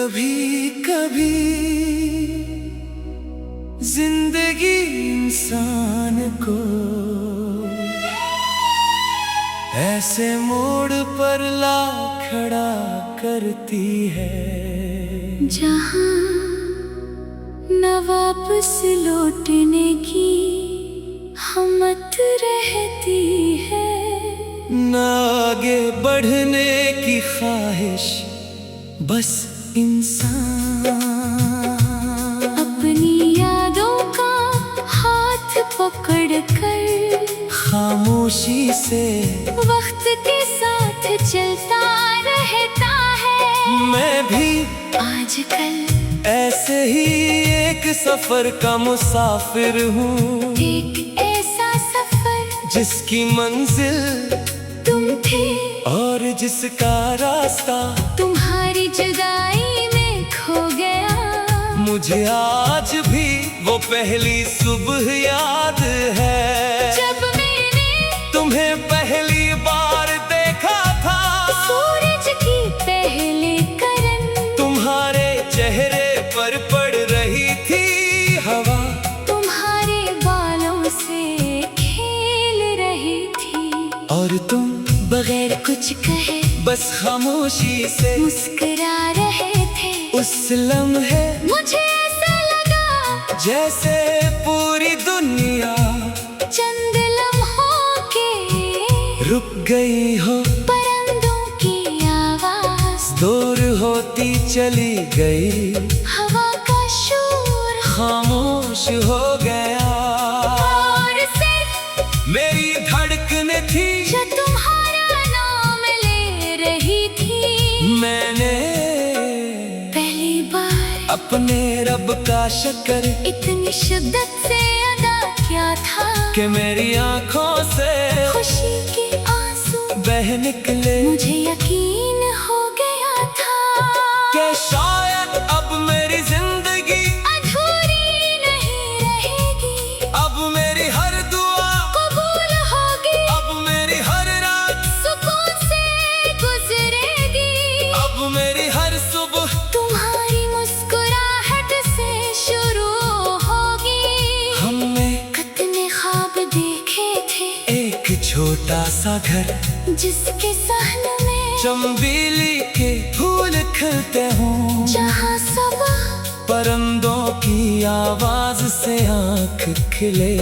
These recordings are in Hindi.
कभी कभी जिंदगी इंसान को ऐसे मोड़ पर ला खड़ा करती है जहाँ न वापस लौटने की हिम्मत रहती है, न आगे बढ़ने की ख्वाहिश, बस इंसान अपनी यादों का हाथ पकड़ कर खामोशी से वक्त के साथ चलता रहता है। मैं भी आजकल ऐसे ही एक सफर का मुसाफिर हूँ, एक ऐसा सफर जिसकी मंजिल तुम थे और जिसका रास्ता तुम्हारी जुदाई में खो गया। मुझे आज भी वो पहली सुबह याद है जब मैंने तुम्हें पहली बार देखा था। सूरज की पहली किरण तुम्हारे चेहरे पर पड़ रही थी हवा, तुम्हारे बालों से खेल रही थी, और तुम बगैर कुछ कहे बस खामोशी से मुस्कुरा रहे थे। उस लम्हे मुझे ऐसा लगा जैसे पूरी दुनिया चंद लम्हों के रुक गई हो, परिंदों की आवाज दूर होती चली गई, हवा का शोर खामोश हो गया। और सिर्फ मेरी धड़कन थी जो तुम्हारा नाम ले रही थी। मैंने पहली बार अपने रब का शुक्र इतनी शिद्दत से अदा किया था कि मेरी आंखों से खुशी के आंसू बह निकले। मुझे यकीन हो गया था कि शायद अब मेरी जिंदगी अधूरी नहीं रहेगी, अब मेरी हर दुआ कबूल होगी, अब मेरी हर रात सुकून से गुजरेगी। अब मेरी हर सुबह तुम्हारी मुस्कुराहट से शुरू होगी। हमने कितने ख्वाब देखे थे, एक छोटा सा घर जिसके सहन में चंबेली के फूल खिलते हों, जहाँ सुबह परिंदों की आवाज से आँख खिले,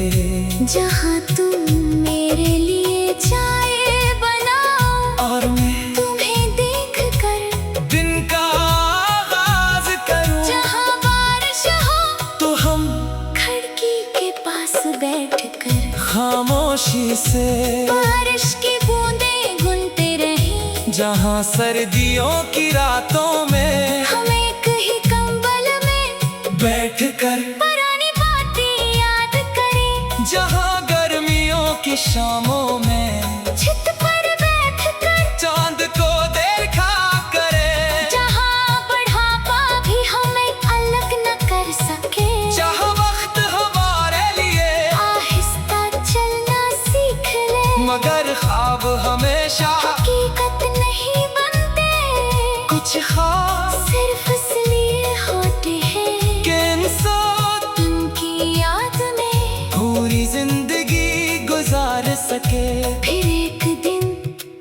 जहाँ तुम मेरे लिए चाय बनाओ और मैं तुम्हें देख कर, दिन का आगाज करूं। जहाँ बारिश हो तो हम खिड़की के पास बैठ कर खामोशी से बारिश की बूंदें गुनते रहें। जहाँ सर्दियों की रातों में हम एक ही कंबल में बैठ कर पुरानी बातें याद करें। जहाँ गर्मियों की शामों में छत पर बैठ कर चांद को देखा करे, जहाँ बुढ़ापा भी हमें अलग न कर सके। जहाँ वक्त हमारे लिए आहिस्ता चलना सीख ले, मगर ख्वाब हमेशा हकीकत नहीं बनते, कुछ खास सिर्फ इसलिए होते हैं के इंसान उनकी याद में पूरी जिंदगी गुजार सके। फिर एक दिन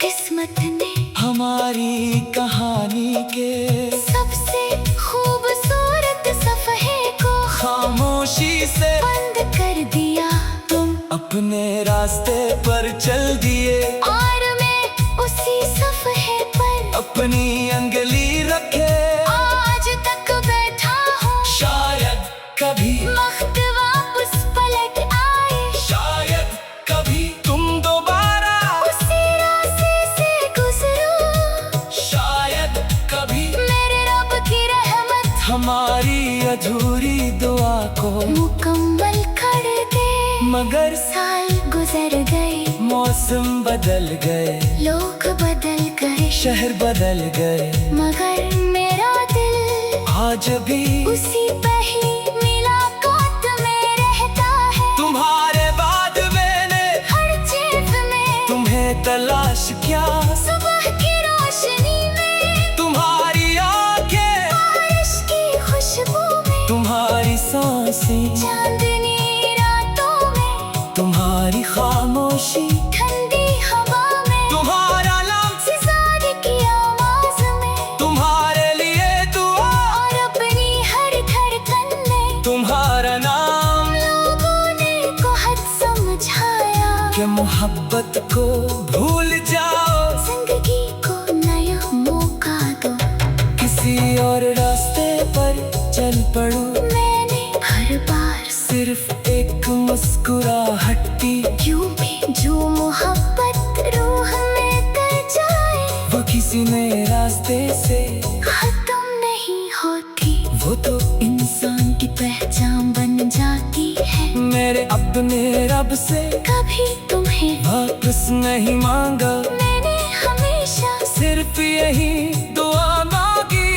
किस्मत ने हमारी कहानी के सबसे खूबसूरत सफ़हे को खामोशी से बंद कर दिया। तुम अपने रास्ते पर चल दिए, और मैं उसी सफ़हे पर अपनी अंगली रखे। आज तक बैठा हूँ, शायद कभी वक्त वापस पलट आए, शायद कभी तुम दोबारा उसी रास्ते से गुजरो। शायद कभी मेरे रब की रहमत हमारी अधूरी दुआ को मुकम्मल कर दे। मगर साल गुजर गए, मौसम बदल गए, लोग बदल गए, शहर बदल गए, मगर मेरा दिल आज भी उसी पहली मुलाकात में रहता है। तुम्हारे बाद मैंने हर चीज में तुम्हें तलाश किया, सुबह की रोशनी में तुम्हारी आंखें के मोहब्बत को भूल जाओ, जिंदगी को नया मौका दो। किसी और रास्ते पर चल पड़ो, मैंने हर बार सिर्फ एक मुस्कुराहट की। यूं भी जो मोहब्बत रूह में कर जाए, वो किसी नए रास्ते से खत्म नहीं होती। वो तो इंसान की पहचान बन जाती है। मेरे अपने रब से कभी तुम्हें वापस नहीं मांगा, मैंने हमेशा सिर्फ यही दुआ मांगी।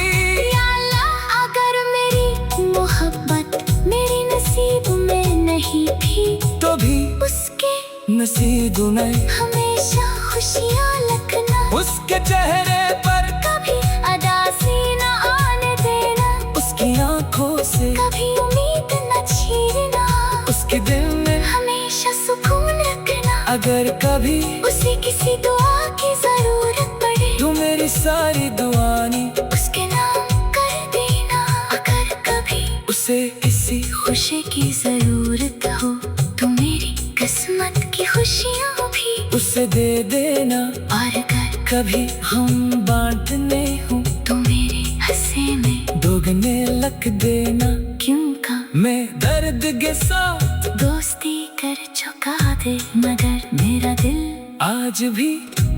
या अल्लाह, अगर मेरी मोहब्बत मेरी नसीब में नहीं थी, तो भी उसके नसीब में हमेशा खुशियाँ रखना। उसके चेहरे पर कभी अदासी न आने देना, उसकी आंखों से कभी उम्मीद न छीनना। उसके दिल में हमेशा सुकून रखना। अगर कभी उसे किसी दुआ की जरूरत पड़े, तू मेरी सारी दुआनी उसके नाम कर देना। अगर कभी उसे किसी खुशी की जरूरत हो, तो मेरी किस्मत की खुशियाँ भी उसे दे देना। और अगर कभी हम बांटने हो, तो मेरे हंसे में दोगुने लग देना। क्यों का मैं दर्द के साथ दोस्ती कर चुका दे, मगर मेरा दिल आज भी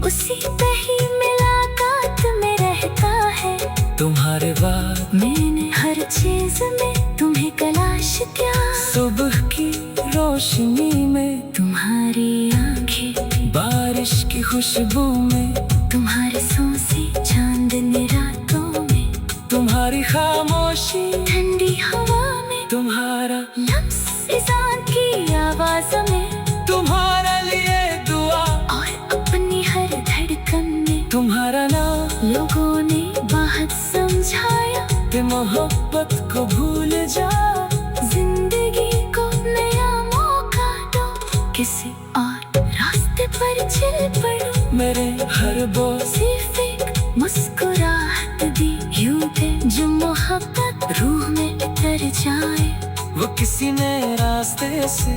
उसी पे ही मुलाकात में रहता है। तुम्हारे बाद मैंने हर चीज में तुम्हें तलाश किया। सुबह की रोशनी में, तुम्हारी आंखें, बारिश की खुशबू में, तुम्हारे सांसें चांदनी रातों में, तुम्हारी खामोशी, ठंडी हवा में, तुम्हारा लफ्ज़ इंसान की आवाज में, तुम्हारा लिए दुआ, और अपनी हर धड़कन में तुम्हारा नाम। लोगों ने बहुत समझाया कि मोहब्बत को भूल जा, जिंदगी को नया मौका दो। किसी और रास्ते पर चल पड़ो, मेरे हर बोल सिर्फ एक मुस्कुराहट दी। यूं है जो मोहब्बत रूह में उतर जाए, वो किसी नए रास्ते से